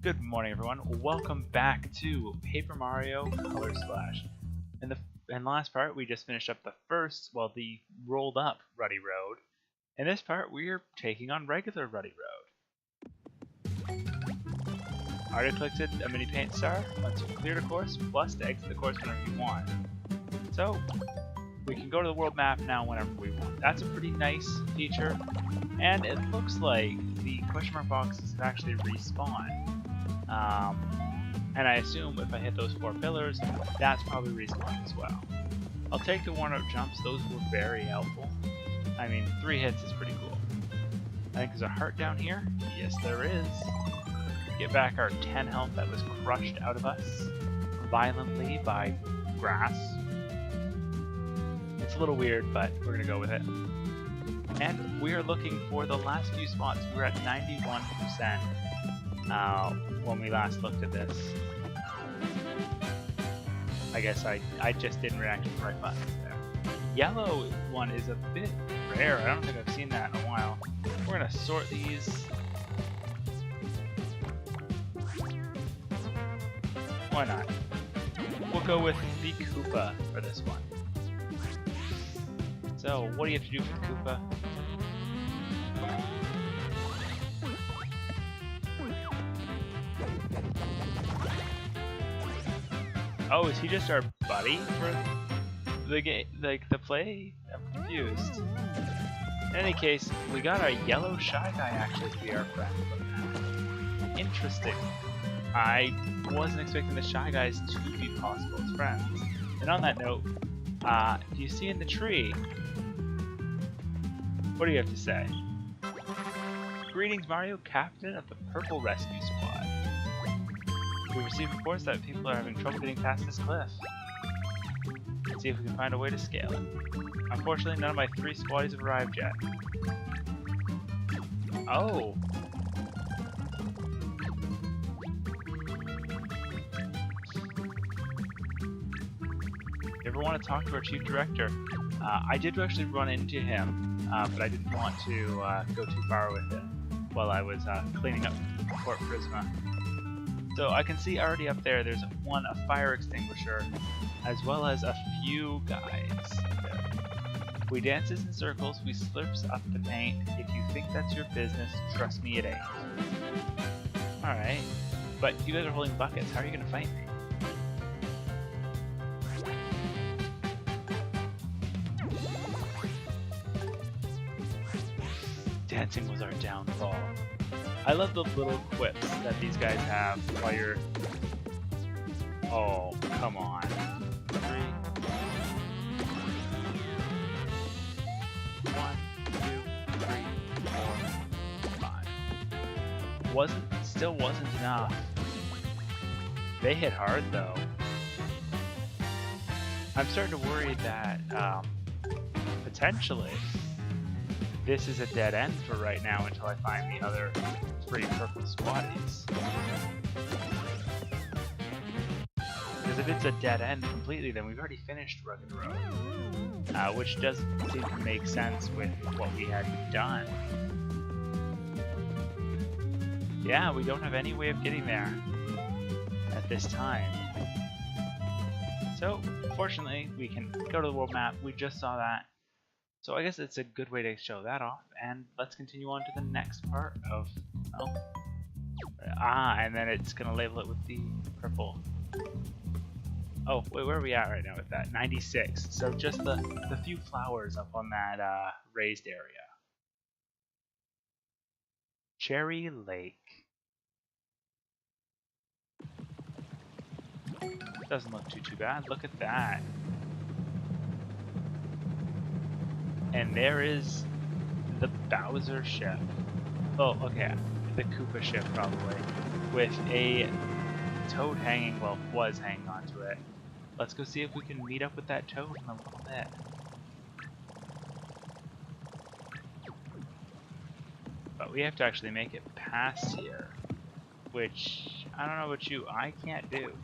Good morning, everyone. Welcome back to Paper Mario Color Splash. In the last part, we just finished up the rolled up Ruddy Road. In this part, we're taking on regular Ruddy Road. Already collected a mini paint star. Once you clear the course, plus to exit the course whenever you want. So, we can go to the world map now whenever we want. That's a pretty nice feature, and it looks like the question mark boxes have actually respawned. And I assume if I hit those 4 pillars, that's probably respawned as well. I'll take the warm-up jumps, those were very helpful. I mean, 3 hits is pretty cool. I think there's a heart down here. Yes, there is. Get back our 10 health that was crushed out of us violently by grass. It's a little weird, but we're gonna go with it. And we are looking for the last few spots. We're at 91%. When we last looked at this. I guess I just didn't react to the right buttons there. Yellow one is a bit rare. I don't think I've seen that in a while. We're gonna sort these. Why not? We'll go with the Koopa for this one. So, what do you have to do for Koopa? Oh, is he just our buddy for the game, like the play? I'm confused. In any case, we got our yellow Shy Guy actually to be our friend. Interesting. I wasn't expecting the Shy Guys to be possible as friends. And on that note, do you see in the tree? What do you have to say? Greetings, Mario, Captain of the Purple Rescue Squad. We received reports that people are having trouble getting past this cliff. Let's see if we can find a way to scale it. Unfortunately, none of my 3 squaddies have arrived yet. Oh! You ever want to talk to our chief director? I did actually run into him, but I didn't want to go too far with it while I was cleaning up Port Prisma. So I can see already up there, there's a fire extinguisher, as well as a few guys. We dances in circles, we slurps up the paint. If you think that's your business, trust me, it ain't. Alright, but you guys are holding buckets, how are you gonna fight me? Dancing was our downfall. I love the little quips that these guys have while you're... Oh, come on. 3, 1, 2, 3, 4, 5. Still wasn't enough. They hit hard though. I'm starting to worry that potentially this is a dead end for right now until I find the other 3 purple squaddies. Because if it's a dead end completely, then we've already finished Rugged Road. Which doesn't seem to make sense with what we had done. Yeah, we don't have any way of getting there at this time. So, fortunately, we can go to the world map. We just saw that. So I guess it's a good way to show that off, and let's continue on to the next part of, and then it's gonna label it with the purple. Oh, wait, where are we at right now with that? 96. So just the few flowers up on that raised area. Cherry Lake. Doesn't look too bad. Look at that. And there is the Bowser ship. Oh, okay, the Koopa ship probably, with a Toad hanging, well, was hanging onto it. Let's go see if we can meet up with that Toad in a little bit. But we have to actually make it past here, which, I don't know about you, I can't do.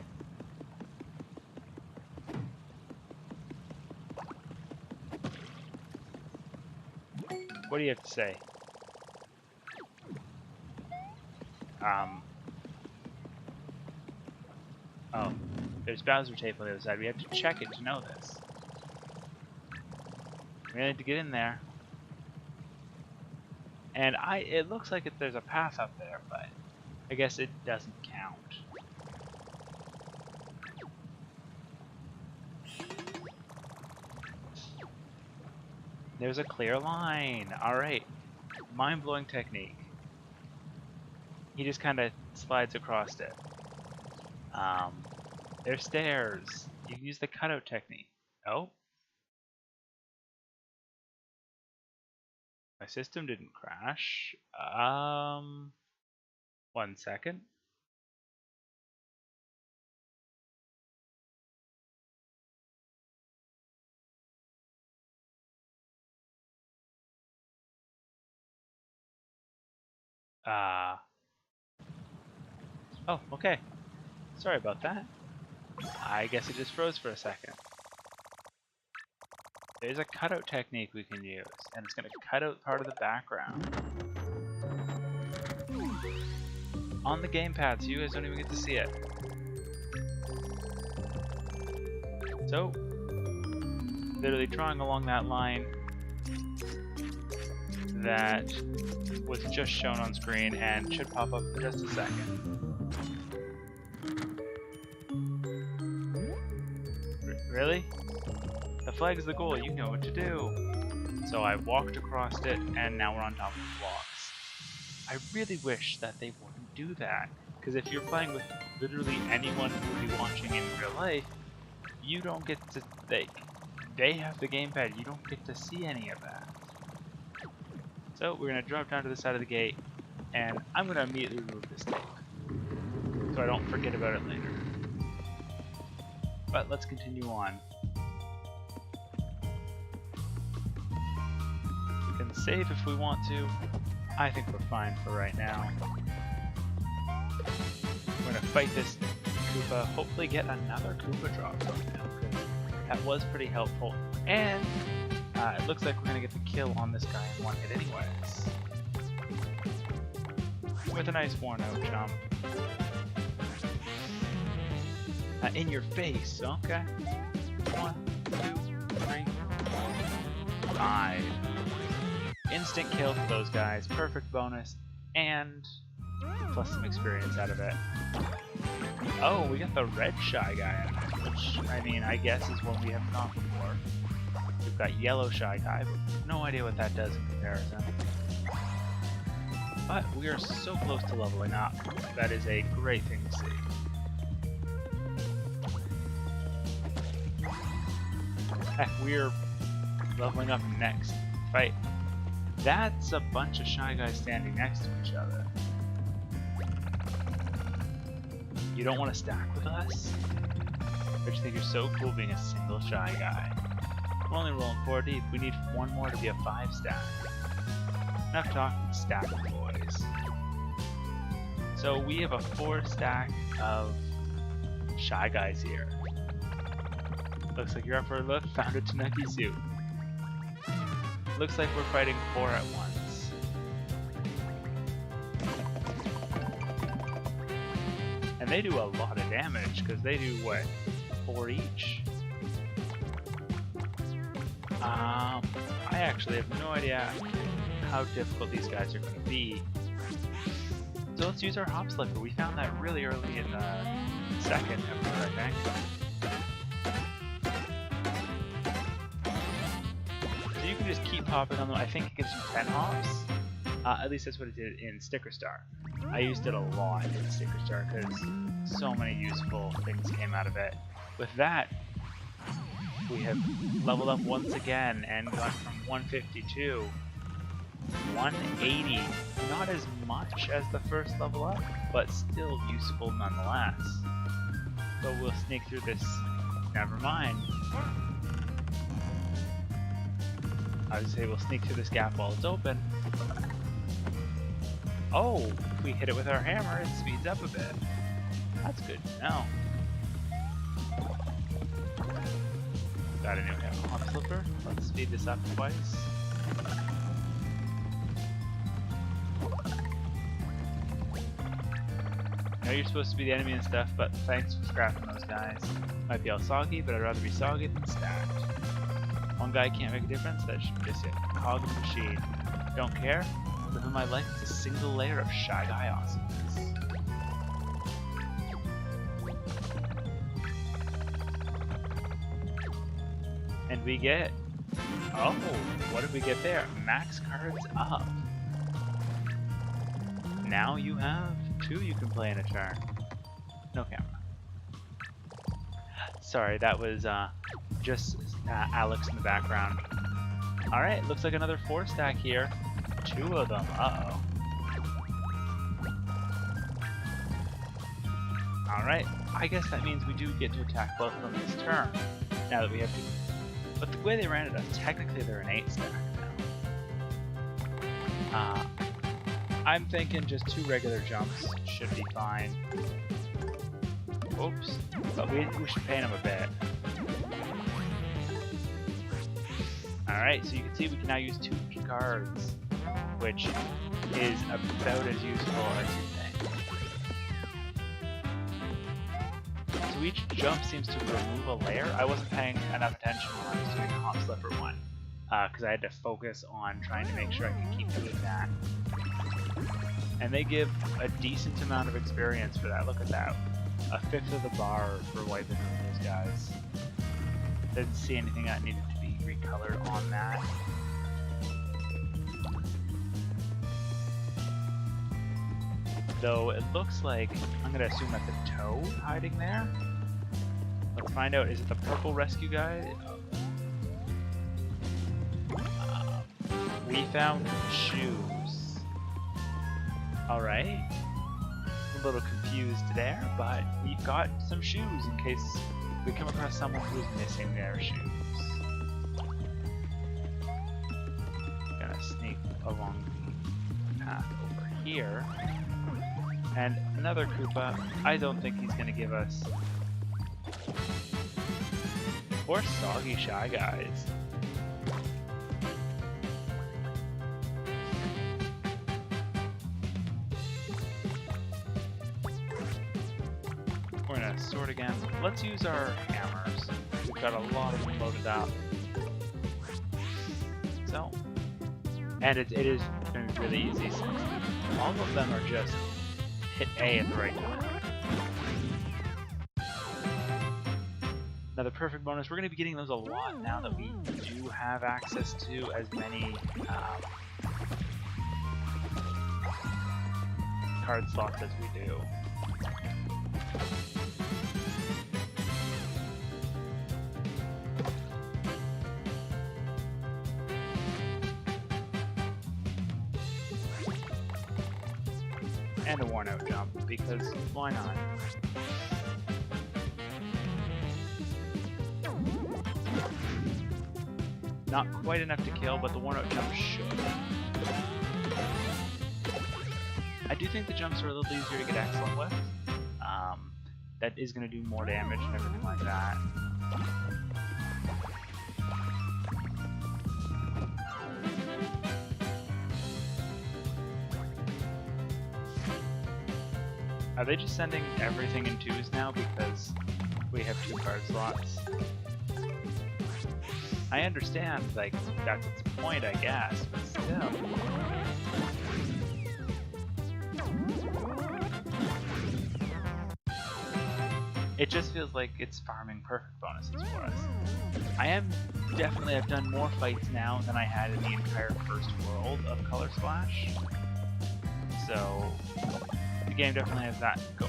What do you have to say? Oh, there's Bowser tape on the other side. We have to check it to know this. We need to get in there. And it looks like there's a path up there, but I guess it doesn't count. There's a clear line. Alright. Mind-blowing technique. He just kind of slides across it. There's stairs. You can use the cutout technique. Oh. My system didn't crash. 1 second. Oh, okay. Sorry about that. I guess it just froze for a second. There's a cutout technique we can use, and it's going to cut out part of the background. On the gamepad, so you guys don't even get to see it. So, literally drawing along that line that was just shown on screen and should pop up in just a second. Really? The flag's the goal, you know what to do. So I walked across it, and now we're on top of the blocks. I really wish that they wouldn't do that, because if you're playing with literally anyone who would be watching in real life, you don't get to, they have the gamepad, you don't get to see any of that. So we're going to drop down to the side of the gate, and I'm going to immediately remove this tape, so I don't forget about it later. But let's continue on. We can save if we want to. I think we're fine for right now. We're going to fight this Koopa, hopefully get another Koopa drop from him, because that was pretty helpful. And it looks like we're going to get the kill on this guy in one hit anyways. With a nice worn-out jump. In your face, okay. 1, 2, 3, 4, 5. Instant kill for those guys, perfect bonus, and plus some experience out of it. Oh, we got the red Shy Guy, which, I mean, I guess is one we have not before. We've got yellow Shy Guy, but no idea what that does in comparison. But we are so close to leveling up. That is a great thing to see. Heck, we're leveling up next. Right. That's a bunch of Shy Guys standing next to each other. You don't want to stack with us? But you think you're so cool being a single Shy Guy. We're only rolling 4 deep. We need one more to be a 5 stack. Enough talking, stack with boys. So we have a 4 stack of Shy Guys here. Looks like you're up for a look. Found a Tanuki suit. Looks like we're fighting 4 at once. And they do a lot of damage, because they do, what, 4 each? I actually have no idea how difficult these guys are going to be. So let's use our Hop Slipper. We found that really early in the second episode, I think. So you can just keep hopping on them. I think it gives you 10 hops. At least that's what it did in Sticker Star. I used it a lot in Sticker Star because so many useful things came out of it. With that, we have leveled up once again and gone from 152 to 180. Not as much as the first level up, but still useful nonetheless. So we'll sneak through this. Never mind. I would say we'll sneak through this gap while it's open. Oh, if we hit it with our hammer, it speeds up a bit. That's good to know. Got a new Hop Slipper. Let's speed this up twice. I know you're supposed to be the enemy and stuff, but thanks for scrapping those guys. Might be all soggy, but I'd rather be soggy than stacked. One guy can't make a difference, that should be just it. Cog of the machine. Don't care. Living my life with a single layer of Shy Guy awesomeness. And we get... Oh, what did we get there? Max cards up. Now you have 2 you can play in a turn. No camera. Sorry, that was just Alex in the background. Alright, looks like another 4 stack here. 2 of them, uh-oh. Alright, I guess that means we do get to attack both of them this turn. Now that we have 2. But the way they ran it up, technically they're an 8 stack now. I'm thinking just 2 regular jumps should be fine. Oops, but we should paint him a bit. Alright, so you can see we can now use 2 cards, which is about as useful as you think. So each jump seems to remove a layer. I wasn't paying enough attention when I was doing the hop slipper one, because I had to focus on trying to make sure I could keep doing that. And they give a decent amount of experience for that. Look at that. A 5th of the bar for wiping out those guys. Didn't see anything that needed to be recolored on that. Though it looks like, I'm going to assume that's a toad hiding there. Let's find out, is it the purple rescue guy? We found shoes. Alright. A little confused there, but we've got some shoes in case we come across someone who's missing their shoes. Gonna sneak along the path over here. And another Koopa. I don't think he's gonna give us... Poor soggy Shy Guys. We're gonna sort again. Let's use our hammers. We've got a lot of them loaded up. So, and it is going to be really easy since all of them are just hit A at the right time. Now the perfect bonus, we're going to be getting those a lot now that we do have access to as many card slots as we do. And a worn out jump, because why not? Not quite enough to kill, but the worn out jump should. I do think the jumps are a little easier to get excellent with. That is going to do more damage and everything like that. Are they just sending everything in 2s now because we have 2 card slots? I understand, like, that's its point, I guess, but still. It just feels like it's farming perfect bonuses for us. I've done more fights now than I had in the entire first world of Color Splash. So, the game definitely has that go.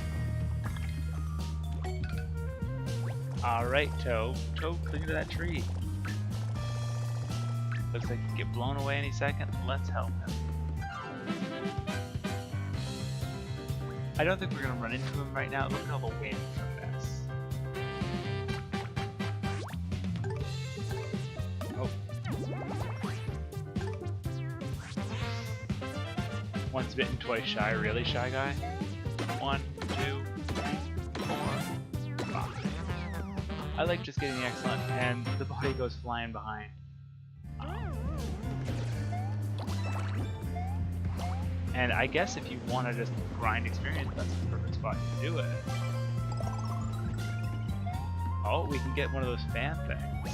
Alright, Toad. Toad, cling to that tree. Looks like he can get blown away any second. Let's help him. I don't think we're going to run into him right now. Look at all the wind from this. Oh. Once bitten, twice shy. Really, Shy Guy? 1, 2, 3, 4, 5. I like just getting the excellent, and the body goes flying behind. And I guess if you want to just grind experience, that's the perfect spot to do it. Oh, we can get one of those fan things.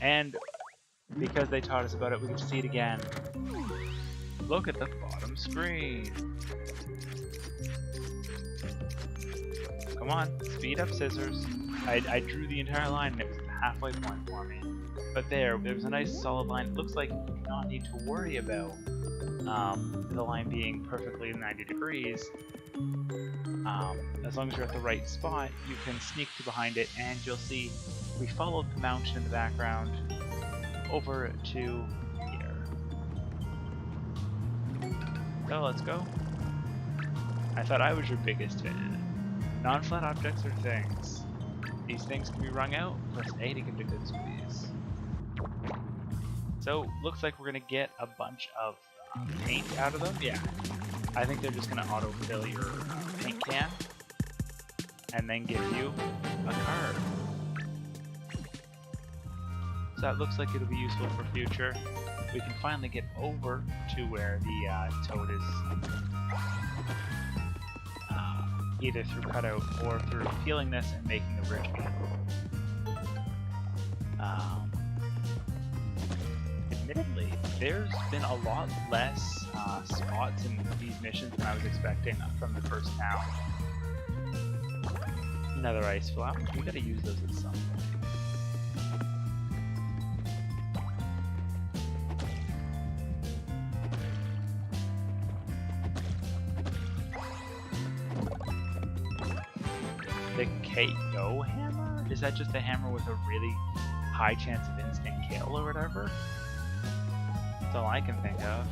And because they taught us about it, we can see it again. Look at the bottom screen. Come on, speed up, scissors. I drew the entire line and it was the halfway point for me. But there was a nice solid line. It looks like you do not need to worry about the line being perfectly 90 degrees. As long as you're at the right spot, you can sneak to behind it, and you'll see we followed the mountain in the background over to here. So let's go. I thought I was your biggest fan. Non-flat objects are things. These things can be wrung out, press A to give it a good squeeze. So, looks like we're gonna get a bunch of paint out of them. Yeah, I think they're just gonna autofill your paint can and then give you a card. So that looks like it'll be useful for future. We can finally get over to where the toad is either through cutout or through peeling this and making the bridge again. Admittedly, there's been a lot less spots in these missions than I was expecting from the first town. Another ice flower. We gotta use those at some point. The KO hammer? Is that just a hammer with a really high chance of instant kill or whatever? That's all I can think of.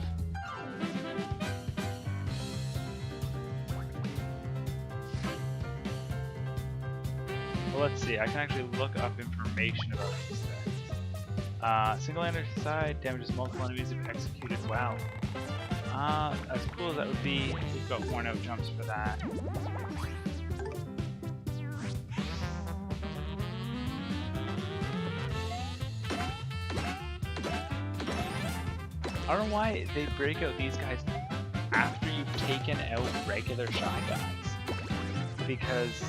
Well, let's see. I can actually look up information about these things. Single ender side damages multiple enemies if executed well. As cool as that would be, we've got worn out jumps for that. I don't know why they break out these guys after you've taken out regular Shy Guys. Because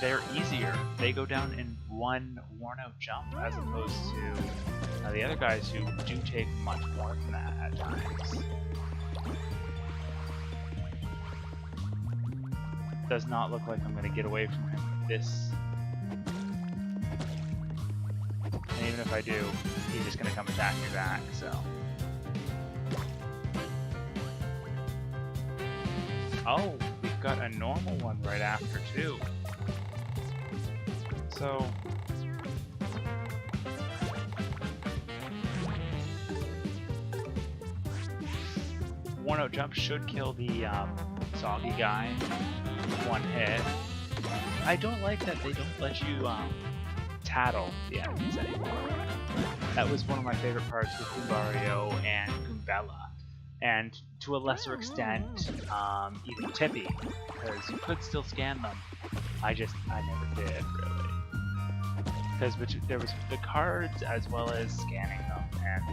they're easier. They go down in one worn out jump as opposed to the other guys who do take much more than that at times. Does not look like I'm going to get away from him with this. And even if I do, he's just going to come attack me back, so. Oh, we've got a normal one right after too. So worn out jump should kill the soggy guy with one hit. I don't like that they don't let you tattle the enemies anymore. That was one of my favorite parts with Goombario and Goombella. And to a lesser extent, even Tippy, because you could still scan them. I never did, really. Because there was the cards as well as scanning them, and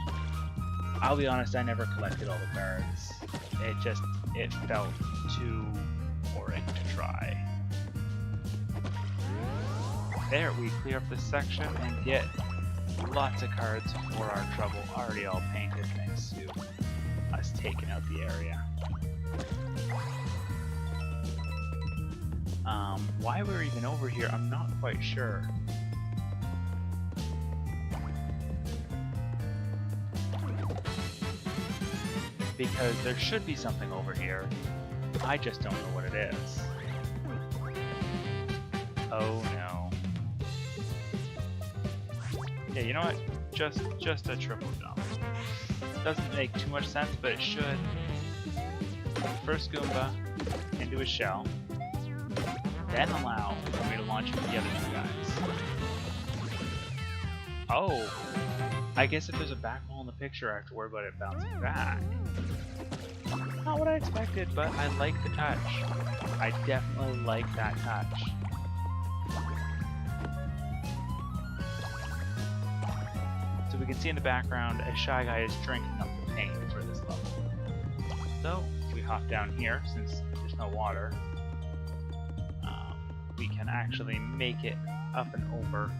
I'll be honest, I never collected all the cards. It felt too boring to try. There, we clear up this section and get lots of cards for our trouble, already all painted thanks to us taking out the area. Why we're even over here, I'm not quite sure. Because there should be something over here. I just don't know what it is. Oh no. Yeah, you know what? Just a triple jump. Doesn't make too much sense, but it should. First Goomba into his shell, then allow for me to launch him with the other two guys. Oh, I guess if there's a back wall in the picture, I have to worry about it bouncing back. Not what I expected, but I like the touch. I definitely like that touch. So we can see in the background a Shy Guy is drinking up the paint for this level. So, if we hop down here, since there's no water, we can actually make it up and over.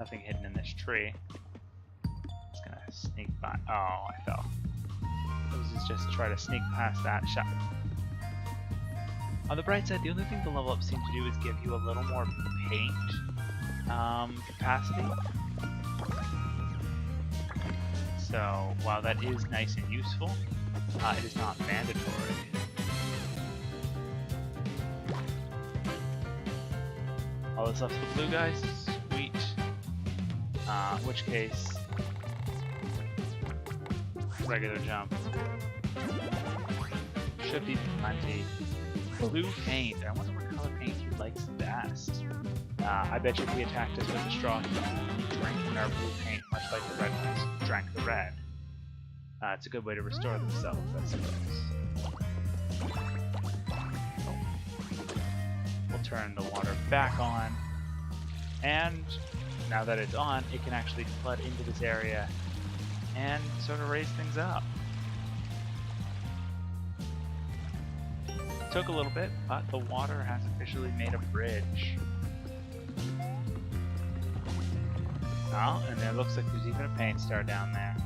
Nothing hidden in this tree. Just gonna sneak by. Oh, I fell. Let's just try to sneak past that shot. On the bright side, the only thing the level up seems to do is give you a little more paint capacity. So while that is nice and useful, it is not mandatory. All this left for the blue guys, sweet. In which case, regular jump. Should be plenty. Blue paint. I wonder what color paint he likes best. I bet you if we attacked us with a straw, he'd drink our blue paint, much like the red ones drank the red. It's a good way to restore themselves, I suppose. We'll turn the water back on, and now that it's on, it can actually flood into this area and sort of raise things up. Took a little bit, but the water has officially made a bridge. Oh, and it looks like there's even a paint star down there.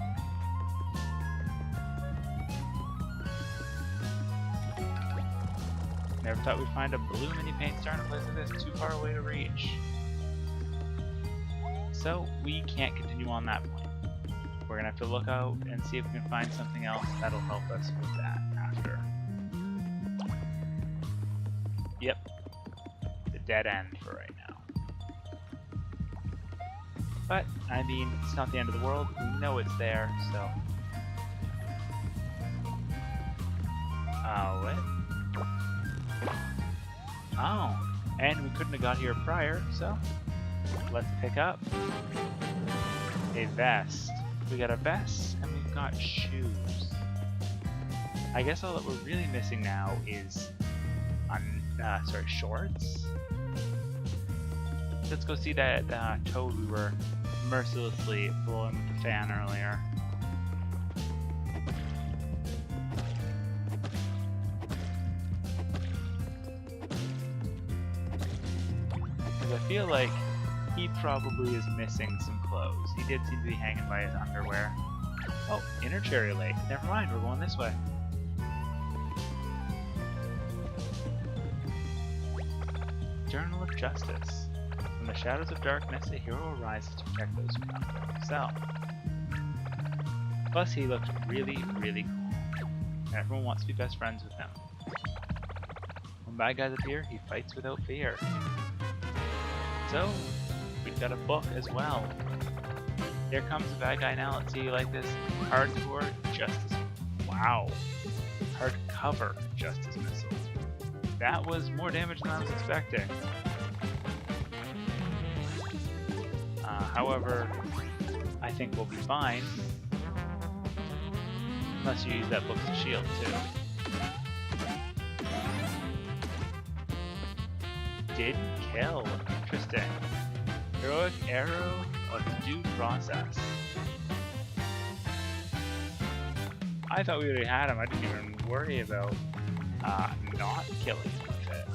Never thought we'd find a blue mini paint star in a place like this, too far away to reach. So we can't continue on that point. We're gonna have to look out and see if we can find something else that'll help us with that after. Yep, the dead end for right now. But, I mean, it's not the end of the world. We know it's there, so... what? Oh, and we couldn't have got here prior, so... let's pick up a vest. We got a vest, and we've got shoes. I guess all that we're really missing now is... shorts? Let's go see that toad we were mercilessly blowing with the fan earlier. Because I feel like he probably is missing some clothes. He did seem to be hanging by his underwear. Oh, Inner Cherry Lake. Never mind, we're going this way. Journal of Justice. From the shadows of darkness, a hero arises to protect those who come for himself. Plus, he looks really, really cool. And everyone wants to be best friends with him. When bad guys appear, he fights without fear. So, we've got a book as well. Here comes the bad guy now. Let's see, you like this? Hardcore Justice. Wow. Hardcover Justice Missile. That was more damage than I was expecting. However, I think we'll be fine. Unless you use that book as a shield, too. Didn't kill. Interesting. Heroic arrow of due process. I thought we already had him. I didn't even worry about not killing him with it.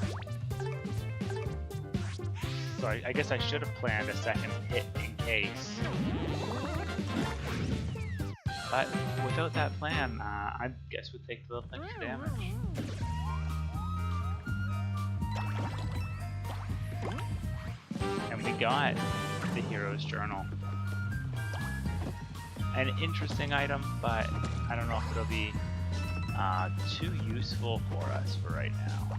So I guess I should have planned a second hit in case. But without that plan, I guess we'd take a little extra damage. And we got the Hero's Journal. An interesting item, but I don't know if it'll be too useful for us for right now.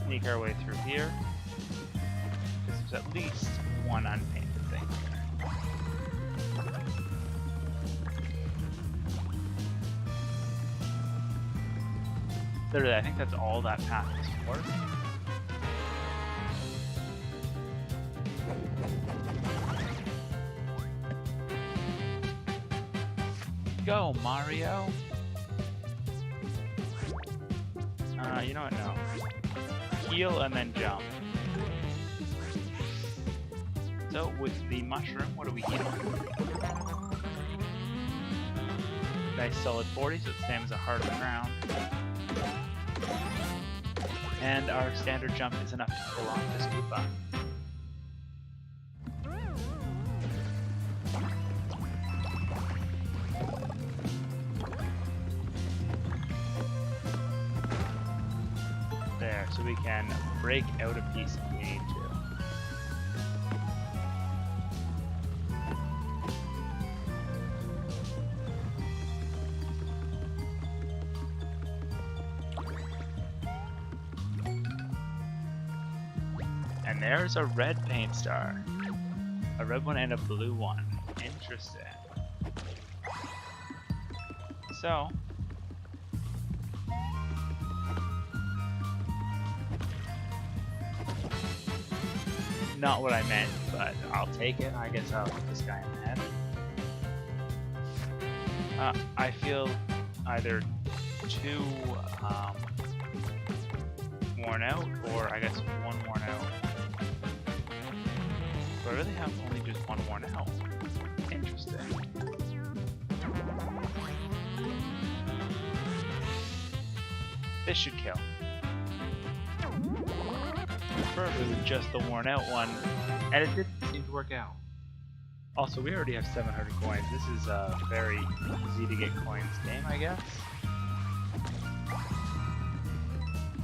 Sneak our way through here, because there's at least one unpainted thing here. Literally, I think that's all that path is for. Go, Mario! You know what? No. Heal and then jump. So with the mushroom, what do we get? Nice solid 40, so it's the same as a heart of the ground. And our standard jump is enough to pull off this Koopa. There, so we can break out a piece if we need to. And there's a red paint star. A red one and a blue one. Interesting. So, not what I meant, but I'll take it. I guess I'll put this guy in the head. I feel either too worn out, or I guess one worn out. So I really have only just one worn out. Interesting. This should kill. Preferably with just the worn out one, and it didn't seem to work out. Also, we already have 700 coins. This is a very easy to get coins game, I guess.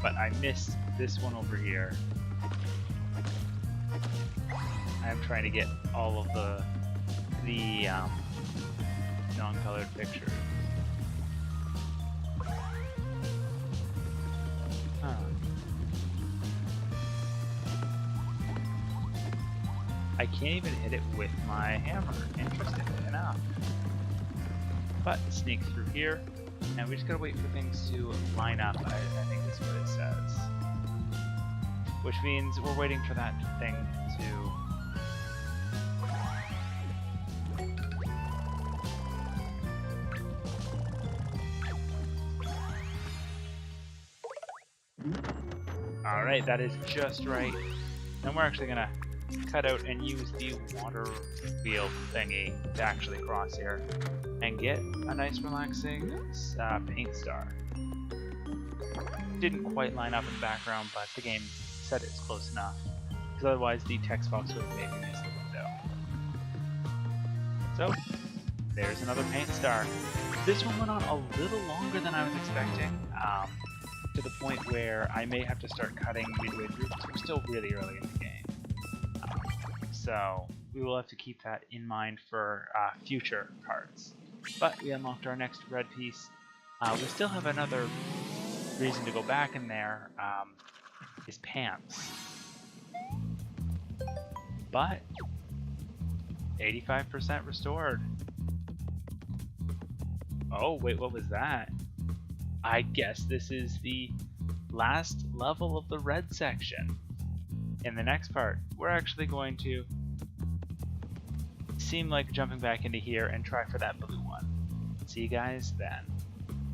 But I missed this one over here. I'm trying to get all of the non-colored pictures. Huh. I can't even hit it with my hammer, interestingly enough. But sneak through here, and we just gotta wait for things to line up. I think that's what it says. Which means we're waiting for that thing to... Alright, that is just right. And we're actually gonna cut out and use the water wheel thingy to actually cross here and get a nice relaxing paint star. Didn't quite line up in the background, but the game said it's close enough, because otherwise the text box would have made me miss the window. So there's another paint star. This one went on a little longer than I was expecting, to the point where I may have to start cutting midway through, because we're still really early in the game. So we will have to keep that in mind for future parts. But we unlocked our next red piece. We still have another reason to go back in there, is pants. But 85% restored. Oh wait, what was that? I guess this is the last level of the red section. In the next part, we're actually going to seem like jumping back into here and try for that blue one. See you guys then.